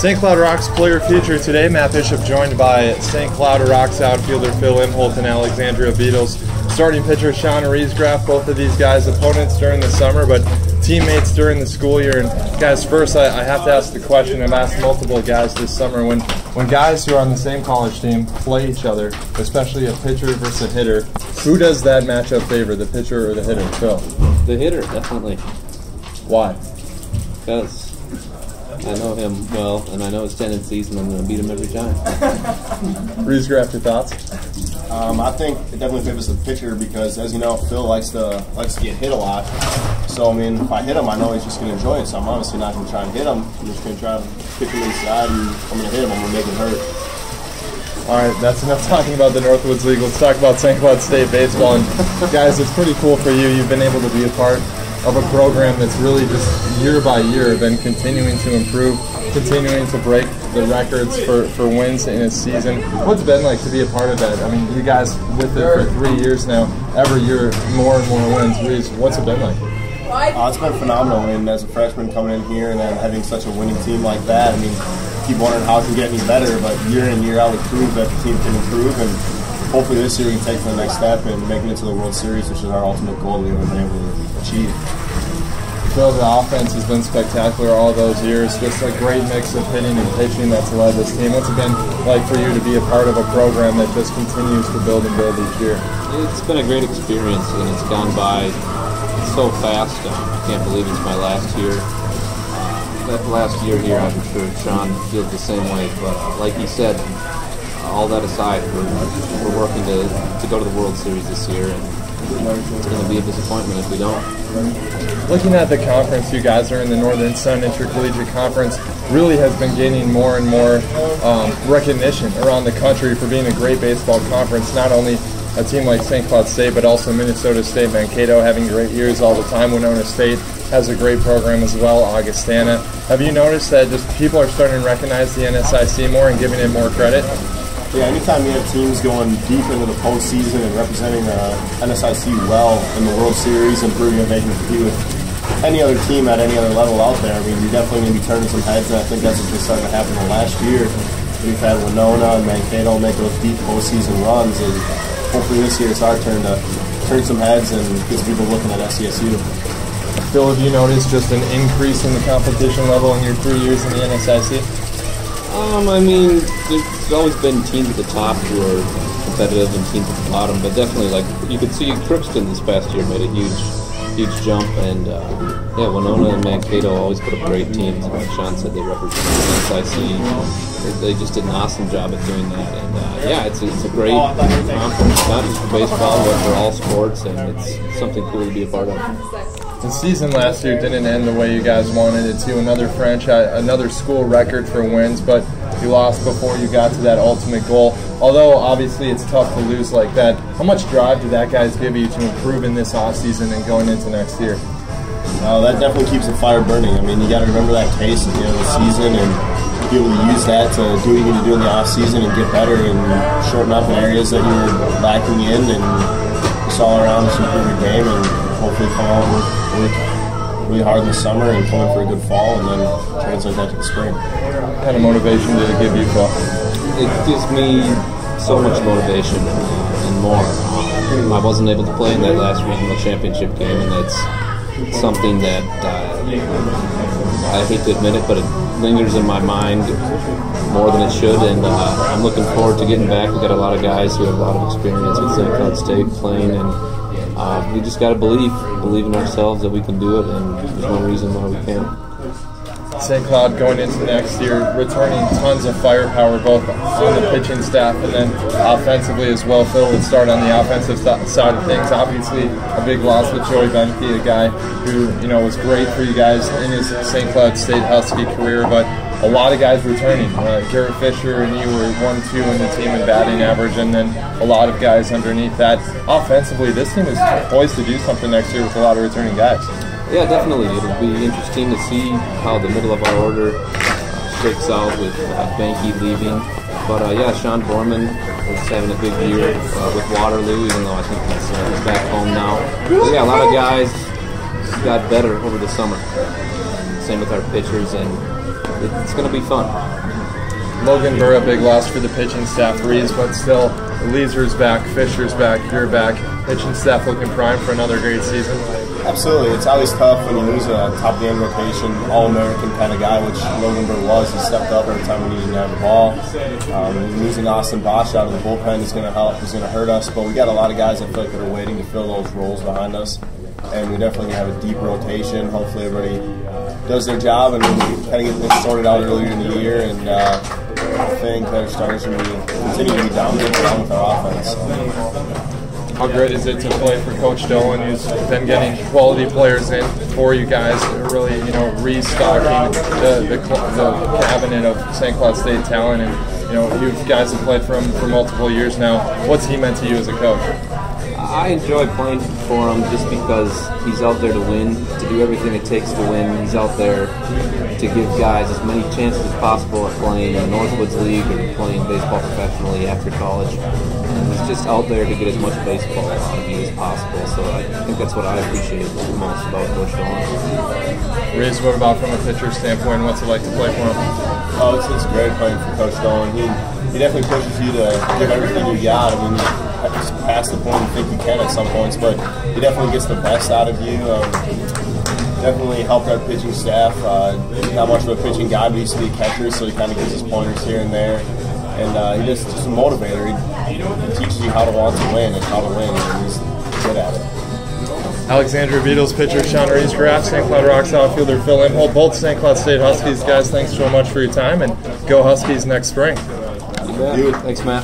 St. Cloud Rox player feature today. Matt Bishop joined by St. Cloud Rox outfielder Phil Imholte and Alexandria Beatles. Starting pitcher Shawn and Riesgraf, both of these guys opponents during the summer, but teammates during the school year. And guys, first I have to ask the question I've asked multiple guys this summer. When guys who are on the same college team play each other, especially a pitcher versus a hitter, who does that matchup favor, the pitcher or the hitter? Phil? The hitter, definitely. Why? Because I know him well, and I know his tendencies, and I'm going to beat him every time. Riesgraf, your thoughts? I think it definitely favors the pitcher because, as you know, Phil likes to get hit a lot. So, I mean, if I hit him, I know he's just going to enjoy it. So I'm obviously not going to try and hit him. I'm just going to try to kick him inside, and I'm going to hit him. I'm going to make him hurt. All right, that's enough talking about the Northwoods League. Let's talk about St. Cloud State baseball. And guys, it's pretty cool for you. You've been able to be a part of a program that's really just year by year been continuing to improve, continuing to break the records for wins in a season. What's it been like to be a part of that? I mean, you guys with it for 3 years now, every year more and more wins. Reese, what's it been like? It's been phenomenal. I mean, as a freshman coming in here and then having such a winning team like that, I mean, keep wondering how it can get any better, but year in, year out, we prove that the team can improve, and hopefully this year we can take it to the next step and making it to the World Series, which is our ultimate goal that we've been able to achieve. Phil, the offense has been spectacular all those years. Just a great mix of hitting and pitching that's led this team. What's it been like for you to be a part of a program that just continues to build and build each year? It's been a great experience, and it's gone by so fast. I can't believe it's my last year. That last year here, I'm sure Shawn feels the same way. But like he said, all that aside, we're working to go to the World Series this year, and it's going to be a disappointment if we don't. Looking at the conference, you guys are in the Northern Sun Intercollegiate Conference, really has been gaining more and more recognition around the country for being a great baseball conference. Not only a team like St. Cloud State, but also Minnesota State, Mankato having great years all the time. Winona State has a great program as well, Augustana. Have you noticed that just people are starting to recognize the NSIC more and giving it more credit? Yeah, anytime you have teams going deep into the postseason and representing NSIC well in the World Series and proving that they can compete with any other team at any other level out there, I mean, you're definitely going to be turning some heads, and I think that's what's been starting to happen in the last year. We've had Winona and Mankato make those deep postseason runs, and hopefully this year it's our turn to turn some heads and get some people looking at SCSU. Phil, have you noticed just an increase in the competition level in your 3 years in the NSIC? I mean, there's always been teams at the top who are competitive and teams at the bottom, but definitely, like, you could see Crookston this past year made a huge jump, and yeah, Winona and Mankato always put up great teams. Like Shawn said, they represent the NSIC. They just did an awesome job at doing that, and yeah, it's a great conference, not just for baseball, but for all sports, and it's something cool to be a part of. The season last year didn't end the way you guys wanted it to. Another school record for wins, but you lost before you got to that ultimate goal. Although obviously it's tough to lose like that, how much drive did that guys give you to improve in this off season and going into next year? That definitely keeps the fire burning. I mean, you got to remember that pace at the end of the season and be able to use that to do what you need to do in the off season and get better and shorten up in areas that you're lacking in, and just all around just improve your game and hopefully come out and work really hard in the summer and come in for a good fall and then translate that to the spring. What kind of motivation did it give you, Phil? It gives me so much motivation and more. I wasn't able to play in that last regional championship game, and that's something that I hate to admit it, but it lingers in my mind more than it should, and I'm looking forward to getting back. We've got a lot of guys who have a lot of experience with St. Cloud State playing, and we just got to believe in ourselves that we can do it, and there's no reason why we can't. St. Cloud going into next year, returning tons of firepower, both on the pitching staff and then offensively as well. Phil, let's start on the offensive side of things. Obviously, a big loss with Joey Benke, a guy who was great for you guys in his St. Cloud State Husky career, but a lot of guys returning. Garrett Fisher and you were 1-2 in the team in batting average, and then a lot of guys underneath that. Offensively, this team is poised to do something next year with a lot of returning guys. Yeah, definitely. It'll be interesting to see how the middle of our order shakes out with Benke leaving. But yeah, Shawn Borman is having a big year with Waterloo, even though I think he's back home now. But yeah, a lot of guys got better over the summer. Same with our pitchers, and it's going to be fun. Logan Burr, a big loss for the pitching staff. Rees, but still, Leeser's back, Fisher's back, you're back. Pitching staff looking prime for another great season. Absolutely. It's always tough when you lose a top-of-the-end rotation, All-American kind of guy, which Logan Burr was. He stepped up every time we needed to have the ball. Losing Austin Bosch out of the bullpen is going to hurt us, but we got a lot of guys I feel like that are waiting to fill those roles behind us. And we definitely have a deep rotation. Hopefully everybody does their job and we kind of get things sorted out earlier in the year. And I think that our starters will continue to be dominant along with our offense. How great is it to play for Coach Dolan, who's been getting quality players in for you guys, really, restocking the cabinet of St. Cloud State talent, and you guys have played for him for multiple years now. What's he meant to you as a coach? I enjoy playing for him just because he's out there to win, to do everything it takes to win. He's out there to give guys as many chances as possible at playing in the Northwoods League or playing baseball professionally after college. And he's just out there to get as much baseball out of you as possible. So I think that's what I appreciate the most about Coach Dolan. Rees, what about from a pitcher standpoint? What's it like to play for him? Oh, it's great playing for Coach Dolan. He definitely pushes you to give everything you got. I mean, just past the point you think you can at some points, but he definitely gets the best out of you. Definitely helped our pitching staff. Not much of a pitching guy, but he used to be a catcher, so he kind of gives us pointers here and there. And he's just a motivator. He teaches you how to want to win and how to win, and he's good at it. Alexandria Beatles pitcher Shawn Riesgraf, St. Cloud Rox outfielder Phil Imholte, both St. Cloud State Huskies. Guys, thanks so much for your time, and go Huskies next spring. You bet. Thanks, Matt.